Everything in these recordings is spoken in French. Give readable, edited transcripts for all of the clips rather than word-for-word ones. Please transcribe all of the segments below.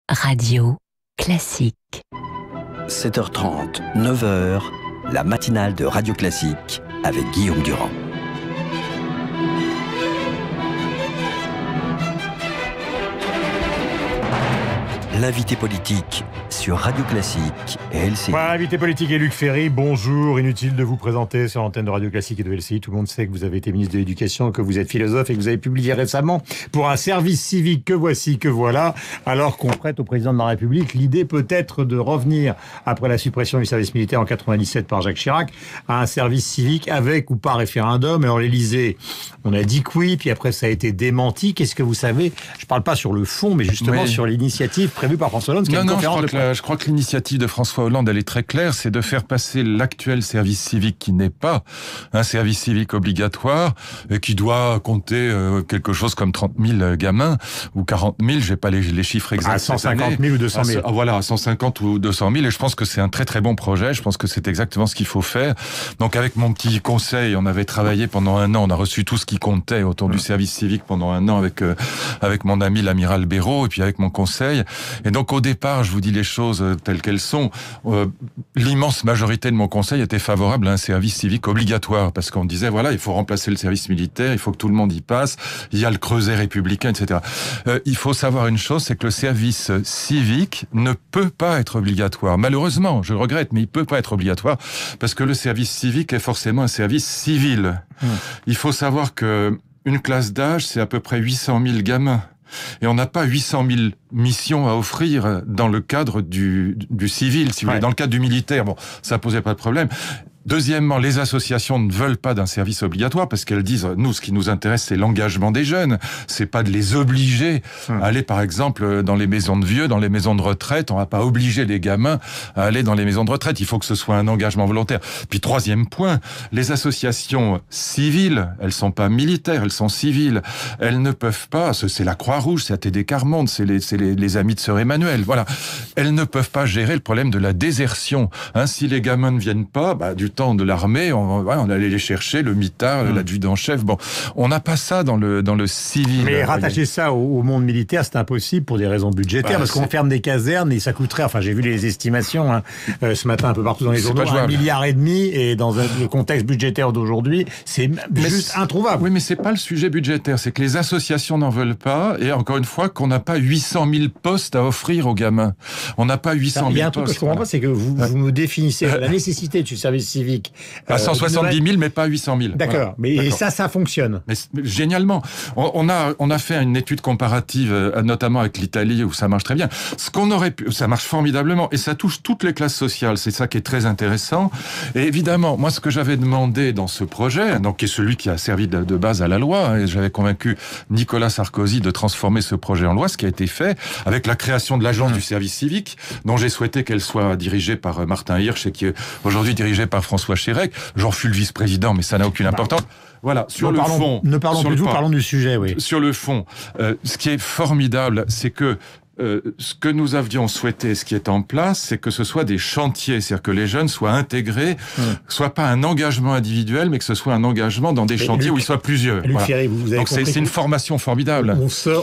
Radio Classique. 7h30, 9h, la matinale de Radio Classique avec Guillaume Durand. L'invité politique sur Radio Classique et LCI. Voilà, l'invité politique est Luc Ferry. Bonjour, inutile de vous présenter sur l'antenne de Radio Classique et de LCI. Tout le monde sait que vous avez été ministre de l'Éducation, que vous êtes philosophe et que vous avez publié récemment pour un service civique que voici, que voilà, alors qu'on prête au président de la République l'idée peut-être de revenir, après la suppression du service militaire en 97 par Jacques Chirac, à un service civique avec ou pas référendum. Alors l'Élysée, on a dit que oui, puis après ça a été démenti. Qu'est-ce que vous savez? Je parle pas sur le fond, mais justement sur l'initiative prévue par François Hollande. Je crois que l'initiative de François Hollande, elle est très claire, c'est de faire passer l'actuel service civique qui n'est pas un service civique obligatoire et qui doit compter quelque chose comme 30 000 gamins ou 40 000, j'ai pas les chiffres exacts. À 150 000 ou 200 000. Voilà, 150 ou 200 000, et je pense que c'est un très très bon projet, je pense que c'est exactement ce qu'il faut faire. Donc avec mon petit conseil, on avait travaillé pendant un an, on a reçu tout ce qui comptait autour du service civique pendant un an avec mon ami l'amiral Béraud et puis avec mon conseil. Et donc au départ, je vous dis les choses telles qu'elles sont, l'immense majorité de mon conseil était favorable à un service civique obligatoire, parce qu'on disait, voilà, il faut remplacer le service militaire, il faut que tout le monde y passe, il y a le creuset républicain, etc. Il faut savoir une chose, c'est que le service civique ne peut pas être obligatoire. Malheureusement, je regrette, mais il peut pas être obligatoire, parce que le service civique est forcément un service civil. Il faut savoir que une classe d'âge, c'est à peu près 800 000 gamins. Et on n'a pas 800 000 missions à offrir dans le cadre du civil, si vous voulez. Dans le cadre du militaire, bon, ça posait pas de problème. Deuxièmement, les associations ne veulent pas d'un service obligatoire parce qu'elles disent, nous, ce qui nous intéresse, c'est l'engagement des jeunes. C'est pas de les obliger à aller, par exemple, dans les maisons de vieux, dans les maisons de retraite. On va pas obliger les gamins à aller dans les maisons de retraite. Il faut que ce soit un engagement volontaire. Puis troisième point, les associations civiles, elles sont pas militaires, elles sont civiles. Elles ne peuvent pas, c'est la Croix-Rouge, c'est ATD Quart Monde, c'est les amis de Sœur Emmanuel, voilà. Elles ne peuvent pas gérer le problème de la désertion. Si les gamins ne viennent pas, du temps de l'armée, on allait les chercher, le mitard, l'adjudant-chef. Bon, on n'a pas ça dans le civil. Mais rattacher ça au monde militaire, c'est impossible pour des raisons budgétaires, parce qu'on ferme des casernes et ça coûterait, enfin j'ai vu les estimations ce matin un peu partout dans les journaux, 1,5 milliard, et dans le contexte budgétaire d'aujourd'hui, c'est juste introuvable. Oui, mais c'est pas le sujet budgétaire, c'est que les associations n'en veulent pas, et encore une fois, qu'on n'a pas 800 000 postes à offrir aux gamins. On n'a pas 800 000 postes. Il y a un truc que je comprends pas, c'est que vous me définissez la nécessité du service civique à 170 000, mais pas 800 000. D'accord, voilà. Mais d'accord. Et ça fonctionne. Mais génialement. On a fait une étude comparative, notamment avec l'Italie, où ça marche très bien. Ce qu'on aurait pu, ça marche formidablement, et ça touche toutes les classes sociales. C'est ça qui est très intéressant. Et évidemment, moi, ce que j'avais demandé dans ce projet, donc qui est celui qui a servi de base à la loi, et j'avais convaincu Nicolas Sarkozy de transformer ce projet en loi, ce qui a été fait avec la création de l'agence du service civique, dont j'ai souhaité qu'elle soit dirigée par Martin Hirsch et qui est aujourd'hui dirigée par François Chérec. J'en fus le vice-président, mais ça n'a aucune importance. Voilà, Ne parlons plus de vous, parlons du sujet, oui. Sur le fond, ce qui est formidable, c'est que ce que nous avions souhaité, ce qui est en place, c'est que ce soit des chantiers, c'est-à-dire que les jeunes soient intégrés, soit pas un engagement individuel, mais que ce soit un engagement dans des chantiers où ils soient plusieurs. Luc Ferry, vous avez donc c'est une formation formidable.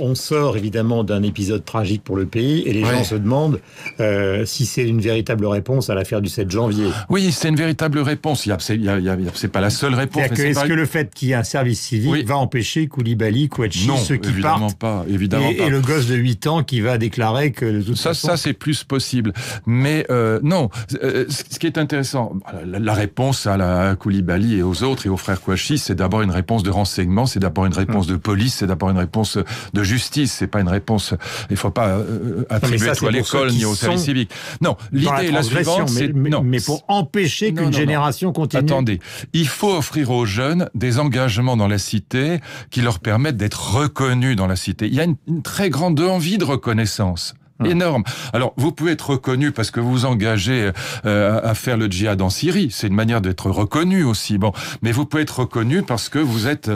On sort évidemment d'un épisode tragique pour le pays, et les gens se demandent si c'est une véritable réponse à l'affaire du 7 janvier. Oui, c'est une véritable réponse. C'est pas la seule réponse. Est-ce que le fait qu'il y ait un service civique va empêcher Koulibaly, Kouachi, ceux qui partent, évidemment pas. Et le gosse de 8 ans qui va déclarer que de toute façon... Ça c'est plus possible. Mais non, ce qui est intéressant, la réponse à Koulibaly et aux autres et aux frères Kouachi, c'est d'abord une réponse de renseignement, c'est d'abord une réponse de police, c'est d'abord une réponse de justice. C'est pas une réponse... Il faut pas attribuer tout à l'école ni au service civique. Non, l'idée est la suivante, mais pour empêcher qu'une génération continue... Attendez, il faut offrir aux jeunes des engagements dans la cité qui leur permettent d'être reconnus dans la cité. Il y a une très grande envie de reconnaissance. Énorme. Alors, vous pouvez être reconnu parce que vous vous engagez à faire le djihad en Syrie. C'est une manière d'être reconnu aussi. Bon, mais vous pouvez être reconnu parce que vous êtes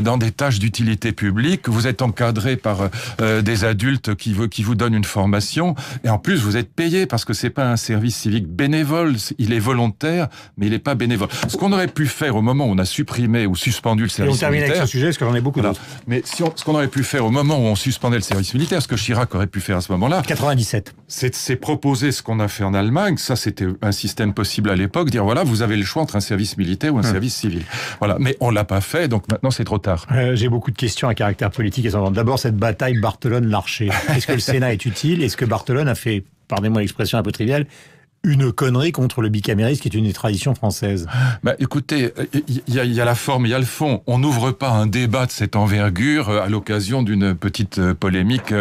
dans des tâches d'utilité publique, que vous êtes encadré par des adultes qui vous donnent une formation, et en plus vous êtes payé parce que c'est pas un service civique bénévole. Il est volontaire, mais il est pas bénévole. Ce qu'on aurait pu faire au moment où on a supprimé ou suspendu le service militaire. Et on termine avec ce sujet parce que j'en ai beaucoup d'autres. Mais ce qu'on aurait pu faire au moment où on suspendait le service militaire, ce que Chirac aurait pu faire à ce moment-là, de 97. C'est proposer ce qu'on a fait en Allemagne. Ça, c'était un système possible à l'époque. Dire, voilà, vous avez le choix entre un service militaire ou un service civil. Voilà. Mais on l'a pas fait, donc maintenant, c'est trop tard. J'ai beaucoup de questions à caractère politique. D'abord, cette bataille Barthelone-Larcher. Est-ce que le Sénat est utile? Est-ce que Barthelone a fait, pardonnez-moi l'expression un peu triviale, une connerie contre le bicamérisme qui est une des traditions françaises? Écoutez, il y a la forme, il y a le fond. On n'ouvre pas un débat de cette envergure à l'occasion d'une petite polémique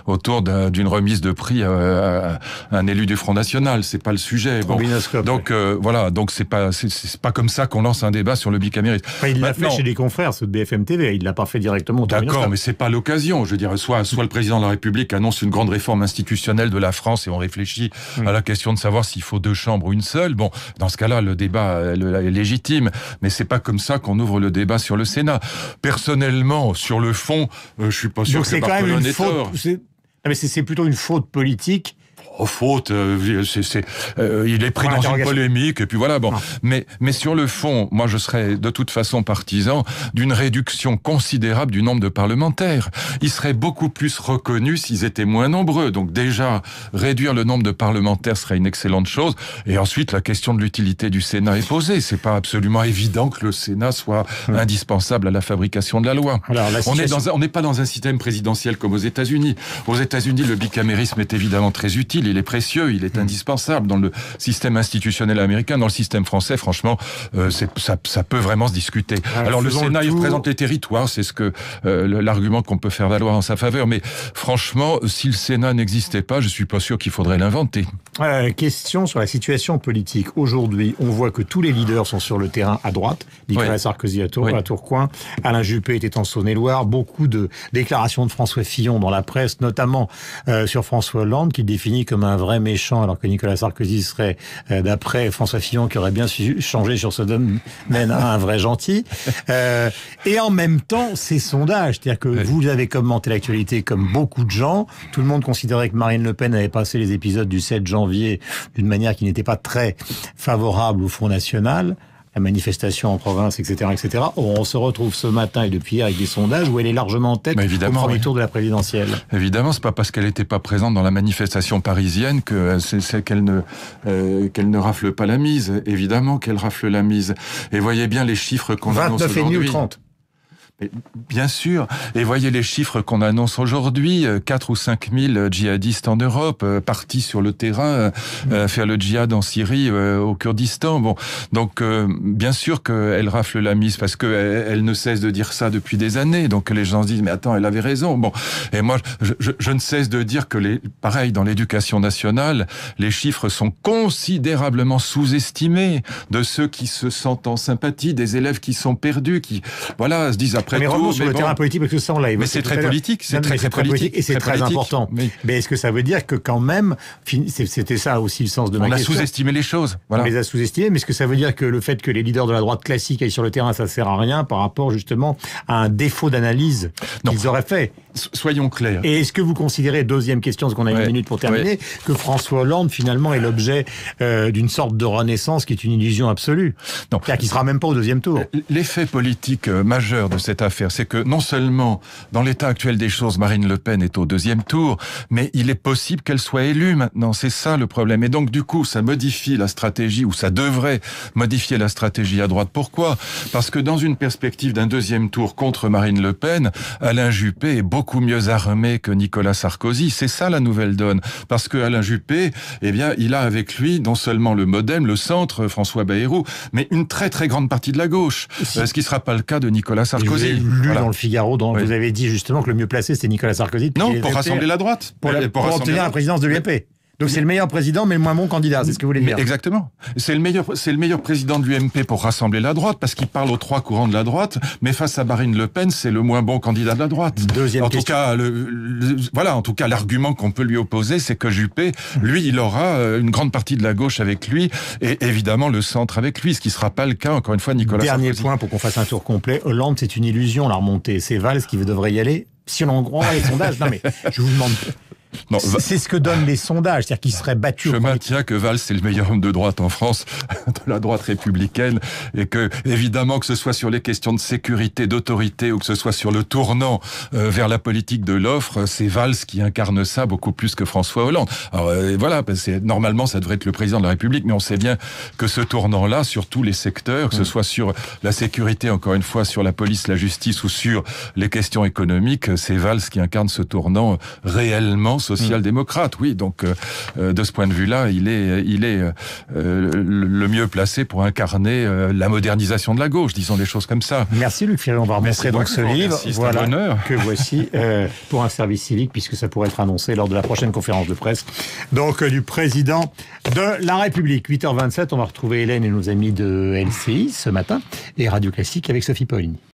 autour d'une remise de prix à un élu du Front National. C'est pas le sujet. Bon. Donc voilà, donc c'est pas comme ça qu'on lance un débat sur le bicamérisme. Enfin, il l'a fait chez les confrères, ceux de BFM TV. Il l'a pas fait directement. D'accord, mais c'est pas l'occasion. Je veux dire, soit le président de la République annonce une grande réforme institutionnelle de la France et on réfléchit à la question de savoir s'il faut 2 chambres ou une seule. Bon, dans ce cas-là, le débat est légitime, mais c'est pas comme ça qu'on ouvre le débat sur le Sénat. Personnellement, sur le fond, je suis pas sûr que Barthelone ait tort. C'est plutôt une faute politique. Faute, il est pris dans une polémique, et puis voilà, bon. Mais sur le fond, moi je serais de toute façon partisan d'une réduction considérable du nombre de parlementaires. Ils seraient beaucoup plus reconnus s'ils étaient moins nombreux. Donc déjà, réduire le nombre de parlementaires serait une excellente chose. Et ensuite, la question de l'utilité du Sénat est posée. C'est pas absolument évident que le Sénat soit indispensable à la fabrication de la loi. Alors, on n'est pas dans un système présidentiel comme aux États-Unis. Aux États-Unis, le bicamérisme est évidemment très utile. Il est précieux, il est indispensable dans le système institutionnel américain. Dans le système français, franchement, ça peut vraiment se discuter. Alors le Sénat, il représente les territoires, c'est ce que l'argument qu'on peut faire valoir en sa faveur. Mais franchement, si le Sénat n'existait pas, je suis pas sûr qu'il faudrait l'inventer. Question sur la situation politique. Aujourd'hui, on voit que tous les leaders sont sur le terrain à droite. Nicolas Sarkozy à Tourcoing, Alain Juppé était en Saône-et-Loire. Beaucoup de déclarations de François Fillon dans la presse, notamment sur François Hollande, qui définit comme un vrai méchant, alors que Nicolas Sarkozy serait, d'après François Fillon, qui aurait bien su changer sur ce domaine, un vrai gentil. Et en même temps, ces sondages, c'est-à-dire que vous avez commenté l'actualité comme beaucoup de gens. Tout le monde considérait que Marine Le Pen avait passé les épisodes du 7 janvier d'une manière qui n'était pas très favorable au Front National. La manifestation en province, etc., etc. On se retrouve ce matin et depuis hier avec des sondages où elle est largement en tête au premier tour de la présidentielle. Évidemment, c'est pas parce qu'elle n'était pas présente dans la manifestation parisienne que c'est qu'elle ne rafle pas la mise. Évidemment qu'elle rafle la mise. Et voyez bien les chiffres qu'on annonce aujourd'hui. 29,5 ou 30. Mais bien sûr. Et voyez les chiffres qu'on annonce aujourd'hui. 4 ou 5 000 djihadistes en Europe, partis sur le terrain, faire le djihad en Syrie, au Kurdistan. Bon. Donc, bien sûr qu'elle rafle la mise parce qu'elle ne cesse de dire ça depuis des années. Donc, les gens se disent, mais attends, elle avait raison. Bon. Et moi, je ne cesse de dire que pareil, dans l'éducation nationale, les chiffres sont considérablement sous-estimés de ceux qui se sentent en sympathie, des élèves qui sont perdus, qui, voilà, se disent mais revenons sur le terrain politique, parce que ça, on l'a évoqué. Mais c'est très politique, c'est très politique. Et c'est très important. Mais est-ce que ça veut dire que quand même, c'était ça aussi le sens de ma question. On a sous-estimé les choses. Voilà. On les a sous-estimées, mais est-ce que ça veut dire que le fait que les leaders de la droite classique aillent sur le terrain, ça sert à rien par rapport justement à un défaut d'analyse qu'ils auraient fait? Soyons clairs. Et est-ce que vous considérez, deuxième question, parce qu'on a une minute pour terminer, que François Hollande finalement est l'objet d'une sorte de renaissance qui est une illusion absolue? Non. C'est-à-dire qu'il sera même pas au deuxième tour. L'effet politique majeur de cette affaire, c'est que non seulement dans l'état actuel des choses, Marine Le Pen est au deuxième tour, mais il est possible qu'elle soit élue maintenant. C'est ça le problème. Et donc du coup, ça modifie la stratégie, ou ça devrait modifier la stratégie à droite. Pourquoi? Parce que dans une perspective d'un deuxième tour contre Marine Le Pen, Alain Juppé est beaucoup mieux armé que Nicolas Sarkozy. C'est ça la nouvelle donne. Parce que Alain Juppé, eh bien, il a avec lui non seulement le MoDem, le centre, François Bayrou, mais une très très grande partie de la gauche. Ce qui ne sera pas le cas de Nicolas Sarkozy. Dans le Figaro, vous avez dit justement que le mieux placé c'était Nicolas Sarkozy. Non, pour rassembler la droite. Pour obtenir la présidence de l'UMP. Donc c'est le meilleur président, mais le moins bon candidat, c'est ce que vous voulez dire. Exactement. C'est le meilleur président de l'UMP pour rassembler la droite, parce qu'il parle aux 3 courants de la droite, mais face à Marine Le Pen, c'est le moins bon candidat de la droite. Deuxième question. En tout cas, l'argument qu'on peut lui opposer, c'est que Juppé, lui, il aura une grande partie de la gauche avec lui, et évidemment le centre avec lui, ce qui ne sera pas le cas, encore une fois, Nicolas Sarkozy. Dernier point pour qu'on fasse un tour complet. Hollande, c'est une illusion, la remontée. C'est Valls qui devrait y aller. Si on en croit les sondages, non mais je vous demande. Non, C'est ce que donnent les sondages, c'est-à-dire qu'il serait battu. Je maintiens que Valls c'est le meilleur homme de droite en France, de la droite républicaine, et que évidemment que ce soit sur les questions de sécurité, d'autorité, ou que ce soit sur le tournant vers la politique de l'offre, c'est Valls qui incarne ça beaucoup plus que François Hollande. Alors voilà, normalement ça devrait être le président de la République, mais on sait bien que ce tournant-là, sur tous les secteurs, que ce soit sur la sécurité, encore une fois, sur la police, la justice, ou sur les questions économiques, c'est Valls qui incarne ce tournant réellement social-démocrate. Oui, donc de ce point de vue-là, il est le mieux placé pour incarner la modernisation de la gauche, disons des choses comme ça. Merci Luc Ferry, on va remontrer donc ce livre, voilà, que voici pour un service civique, puisque ça pourrait être annoncé lors de la prochaine conférence de presse, donc du président de la République. 8h27, on va retrouver Hélène et nos amis de LCI ce matin, et Radio Classique avec Sophie Paulini.